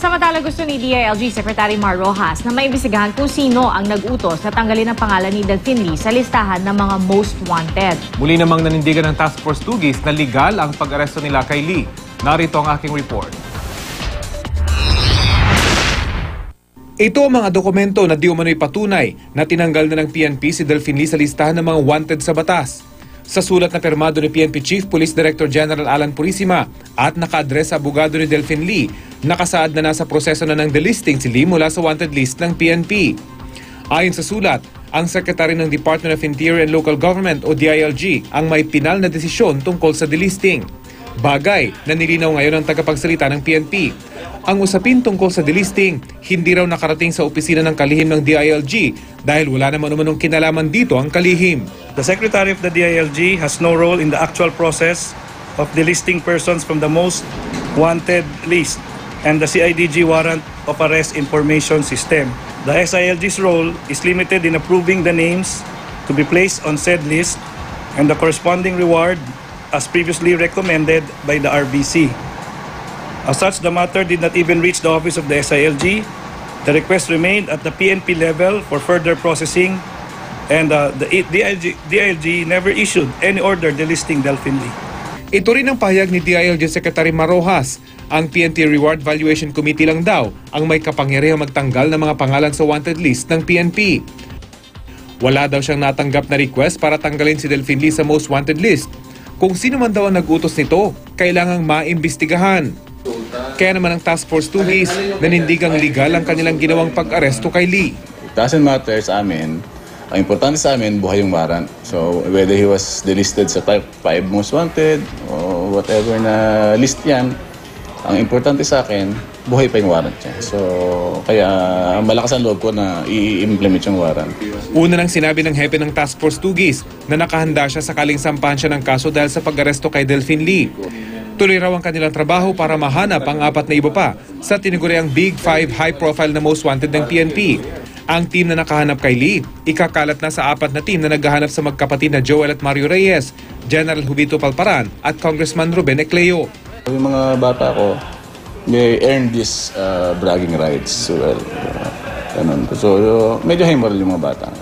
Samantala gusto ni DILG Secretary Mar Rojas na maimbestigahan kung sino ang nag-utos na tanggalin ang pangalan ni Delfin Lee sa listahan ng mga most wanted. Muli namang nanindigan ng Task Force Tugis na legal ang pag-aresto nila kay Lee. Narito ang aking report. Ito ang mga dokumento na di umano'y patunay na tinanggal na ng PNP si Delfin Lee sa listahan ng mga wanted sa batas. Sa sulat na pirmado ni PNP Chief Police Director General Alan Purisima at naka-address sa abogado ni Delfin Lee, nakasaad na nasa proseso na ng delisting si Lee mula sa wanted list ng PNP. Ayon sa sulat, ang Secretary ng Department of Interior and Local Government o DILG ang may pinal na desisyon tungkol sa delisting. Bagay na nilinaw ngayon ng tagapagsalita ng PNP. Ang usapin tungkol sa delisting, hindi raw nakarating sa opisina ng kalihim ng DILG dahil wala naman umanong kinalaman dito ang kalihim. The Secretary of the DILG has no role in the actual process of delisting persons from the most wanted list and the CIDG warrant of arrest information system. The SILG's role is limited in approving the names to be placed on said list and the corresponding reward as previously recommended by the RBC. As such, the matter did not even reach the office of the SILG. The request remained at the PNP level for further processing, and the DILG never issued any order delisting Delfin Lee. Ito rin ang pahayag ni DILG Secretary Mar Rojas. Ang PNP Reward Valuation Committee lang daw ang may kapangyarihang magtanggal ng mga pangalan sa wanted list ng PNP. Wala daw siyang natanggap na request para tanggalin si Delfin Lee sa most wanted list. Kung sino man daw ang nag-utos nito, kailangang maimbestigahan. Kaya naman ang Task Force Tugis nanindigang legal ang kanilang ginawang pag-aresto kay Lee. It doesn't matter sa amin. Ang importante sa amin, buhay yung warrant. So whether he was delisted sa 5 most wanted o whatever na list yan, ang importante sa akin, buhay pa yung warrant niya. So kaya malakas ang loob ko na i-implement yung warrant. Una nang sinabi ng hepe ng Task Force Tugis na nakahanda siya sakaling sampahan siya ng kaso dahil sa pag-aresto kay Delfin Lee. Tuloy raw ang kanilang trabaho para mahanap ang 4 na iba pa sa tinaguriang Big 5 high-profile na most wanted ng PNP. Ang team na nakahanap kay Lee, ikakalat na sa 4 na team na naghahanap sa magkapatid na Joel at Mario Reyes, General Jubito Palparan at Congressman Ruben Ecleo. Yung mga bata ko, they earn this bragging rights. Well, ganun. So medyo high moral yung mga bata.